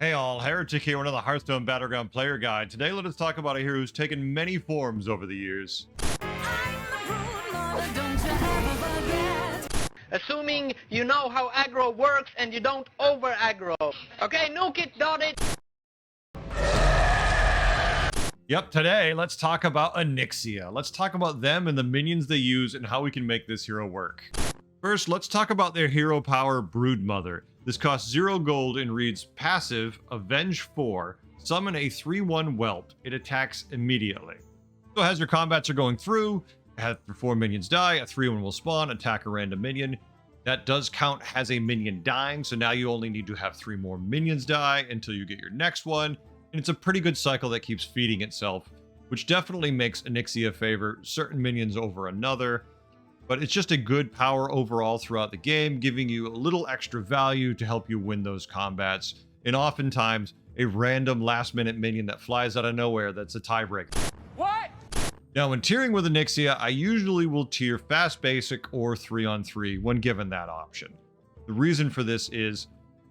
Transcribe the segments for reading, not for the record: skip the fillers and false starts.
Hey all, Heretic here, one of the Hearthstone Battleground Player Guide. Today let us talk about a hero who's taken many forms over the years. Assuming you know how aggro works and you don't over aggro. Okay, nuke it, dot it. Yep, today let's talk about Onyxia. Let's talk about them and the minions they use and how we can make this hero work. First, let's talk about their hero power, Broodmother. This costs 0 gold and reads passive, Avenge 4, summon a 3/1 whelp. It attacks immediately. So as your combats are going through, after 4 minions die, a 3/1 will spawn, attack a random minion. That does count as a minion dying, so now you only need to have 3 more minions die until you get your next one. And it's a pretty good cycle that keeps feeding itself, which definitely makes Onyxia favor certain minions over another. But it's just a good power overall throughout the game, giving you a little extra value to help you win those combats. And oftentimes, a random last-minute minion that flies out of nowhere that's a tiebreaker. What? Now, when tiering with Onyxia, I usually will tier Fast Basic or 3-on-3 when given that option. The reason for this is,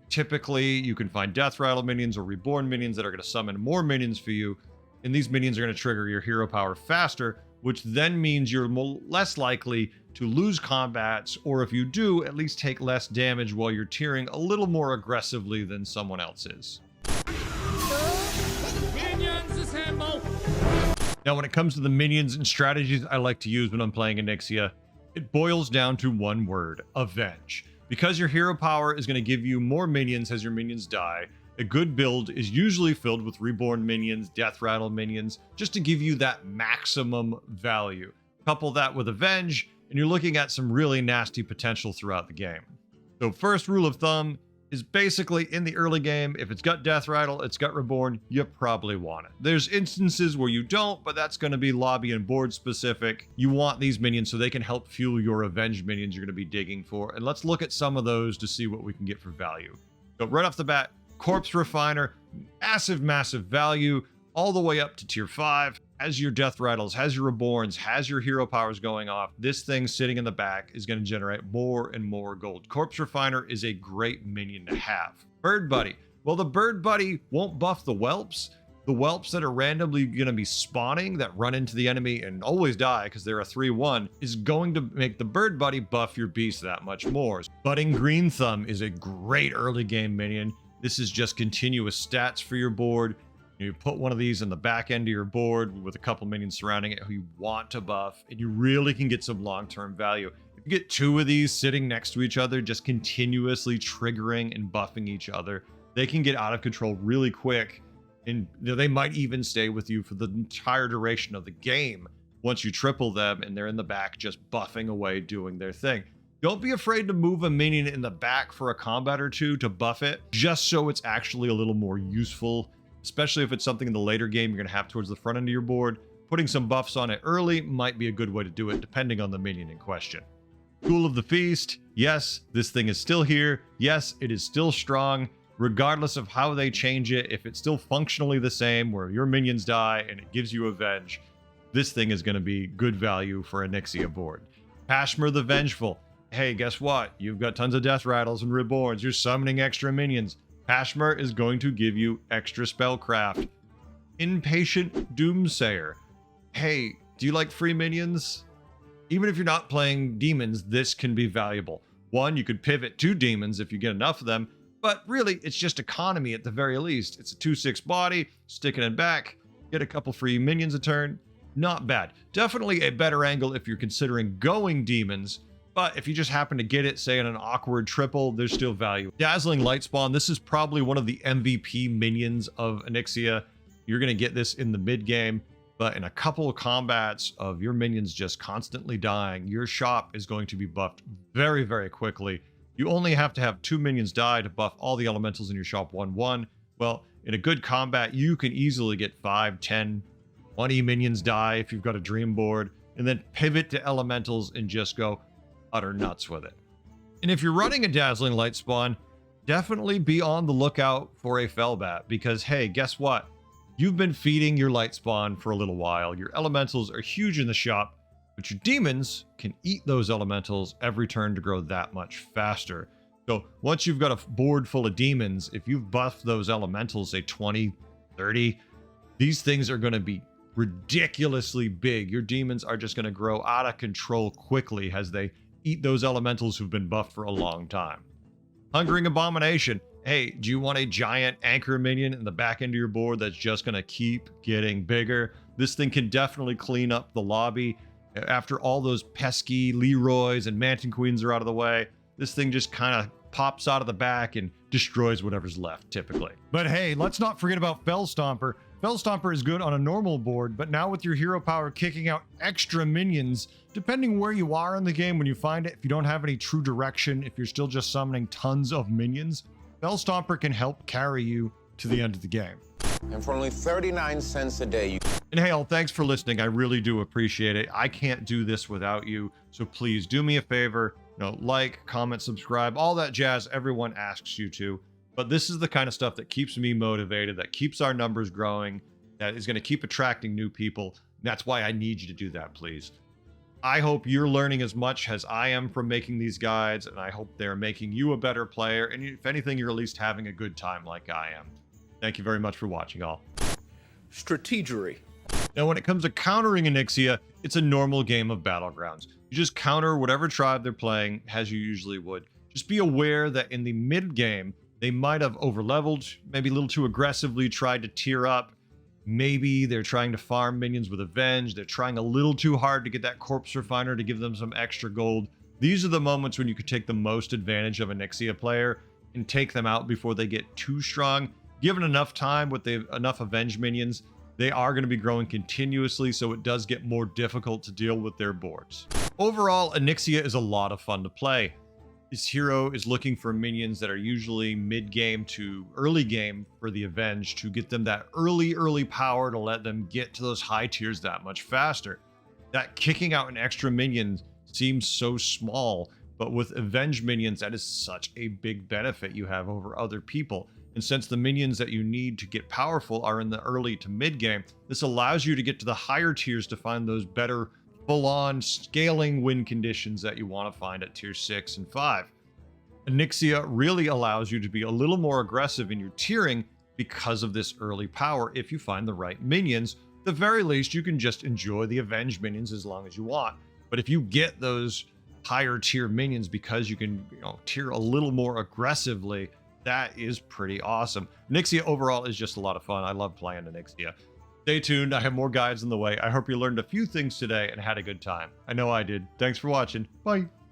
typically, you can find Death Rattle minions or Reborn minions that are going to summon more minions for you, and these minions are going to trigger your hero power faster, which then means you're less likely to lose combats, or if you do, at least take less damage while you're tiering a little more aggressively than someone else is. Now, when it comes to the minions and strategies I like to use when I'm playing Onyxia, it boils down to one word: Avenge. Because your hero power is going to give you more minions as your minions die, a good build is usually filled with Reborn minions, Death Rattle minions, just to give you that maximum value. Couple that with Avenge, and you're looking at some really nasty potential throughout the game. So first rule of thumb is basically in the early game, if it's got Death Rattle, it's got Reborn, you probably want it. There's instances where you don't, but that's going to be lobby and board specific. You want these minions so they can help fuel your Avenge minions you're going to be digging for. And let's look at some of those to see what we can get for value. So right off the bat, Corpse Refiner, massive value, all the way up to tier 5. Has your Death Rattles, has your Reborns, has your hero powers going off. This thing sitting in the back is going to generate more and more gold. Corpse Refiner is a great minion to have. Bird Buddy. Well, the Bird Buddy won't buff the whelps. The whelps that are randomly going to be spawning that run into the enemy and always die because they're a 3/1 is going to make the Bird Buddy buff your beast that much more. Budding Green Thumb is a great early game minion. This is just continuous stats for your board. You put one of these in the back end of your board with a couple minions surrounding it who you want to buff, and you really can get some long-term value. If you get 2 of these sitting next to each other, just continuously triggering and buffing each other, they can get out of control really quick, and they might even stay with you for the entire duration of the game once you triple them and they're in the back just buffing away, doing their thing. Don't be afraid to move a minion in the back for a combat or 2 to buff it, just so it's actually a little more useful. Especially if it's something in the later game you're going to have towards the front end of your board. Putting some buffs on it early might be a good way to do it, depending on the minion in question. School of the Feast. Yes, this thing is still here. Yes, it is still strong. Regardless of how they change it, if it's still functionally the same, where your minions die and it gives you Avenge, this thing is going to be good value for an Onyxia board. Pashmer the Vengeful. Hey, guess what? You've got tons of Death Rattles and Reborns. You're summoning extra minions. Pashmer is going to give you extra spellcraft. Impatient Doomsayer. Hey, do you like free minions? Even if you're not playing demons, this can be valuable. One, you could pivot to demons if you get enough of them, but really, it's just economy at the very least. It's a 2/6 body, stick it in back, get a couple free minions a turn. Not bad. Definitely a better angle if you're considering going demons, but if you just happen to get it, say in an awkward triple, there's still value. Dazzling Lightspawn. This is probably one of the MVP minions of Onyxia. You're going to get this in the mid game, but in a couple of combats of your minions just constantly dying, your shop is going to be buffed very quickly. You only have to have 2 minions die to buff all the elementals in your shop 1/1. Well, in a good combat, you can easily get 5, 10, 20 minions die if you've got a dream board, and then pivot to elementals and just go utter nuts with it. And if you're running a Dazzling Lightspawn, definitely be on the lookout for a Firebat, because hey, guess what? You've been feeding your Lightspawn for a little while. Your elementals are huge in the shop, but your demons can eat those elementals every turn to grow that much faster. So once you've got a board full of demons, if you've buffed those elementals, say 20, 30, these things are going to be ridiculously big. Your demons are just going to grow out of control quickly as they eat those elementals who've been buffed for a long time. Hungering Abomination. Hey, do you want a giant anchor minion in the back end of your board that's just going to keep getting bigger? This thing can definitely clean up the lobby. After all those pesky Leroys and Manton Queens are out of the way, this thing just kind of pops out of the back and destroys whatever's left, typically. But hey, let's not forget about Fell Stomper. Fell Stomper is good on a normal board, but now with your hero power kicking out extra minions, depending where you are in the game when you find it, if you don't have any true direction, if you're still just summoning tons of minions, Fell Stomper can help carry you to the end of the game. And for only 39 cents a day, And Hale, thanks for listening. I really do appreciate it. I can't do this without you, so please do me a favor. Like, comment, subscribe, all that jazz everyone asks you to. But this is the kind of stuff that keeps me motivated, that keeps our numbers growing, that is going to keep attracting new people. That's why I need you to do that, please. I hope you're learning as much as I am from making these guides, and I hope they're making you a better player, and if anything, you're at least having a good time like I am. Thank you very much for watching, all. Strategery. Now, when it comes to countering Onyxia, it's a normal game of Battlegrounds. You just counter whatever tribe they're playing, as you usually would. Just be aware that in the mid-game, they might have overleveled, maybe a little too aggressively tried to tier up. Maybe they're trying to farm minions with Avenge. They're trying a little too hard to get that Corpse Refiner to give them some extra gold. These are the moments when you could take the most advantage of an Onyxia player and take them out before they get too strong. Given enough time with enough Avenge minions, they are going to be growing continuously, so it does get more difficult to deal with their boards. Overall, Onyxia is a lot of fun to play. This hero is looking for minions that are usually mid-game to early game for the Avenge to get them that early power to let them get to those high tiers that much faster. That kicking out an extra minion seems so small, but with Avenge minions, that is such a big benefit you have over other people. And since the minions that you need to get powerful are in the early to mid game, this allows you to get to the higher tiers to find those better full-on scaling win conditions that you want to find at tier 6 and 5. Onyxia really allows you to be a little more aggressive in your tiering because of this early power if you find the right minions. At the very least, you can just enjoy the Avenge minions as long as you want. But if you get those higher tier minions because you can tier a little more aggressively, that is pretty awesome. Onyxia overall is just a lot of fun. I love playing Onyxia. Stay tuned. I have more guides on the way. I hope you learned a few things today and had a good time. I know I did. Thanks for watching. Bye.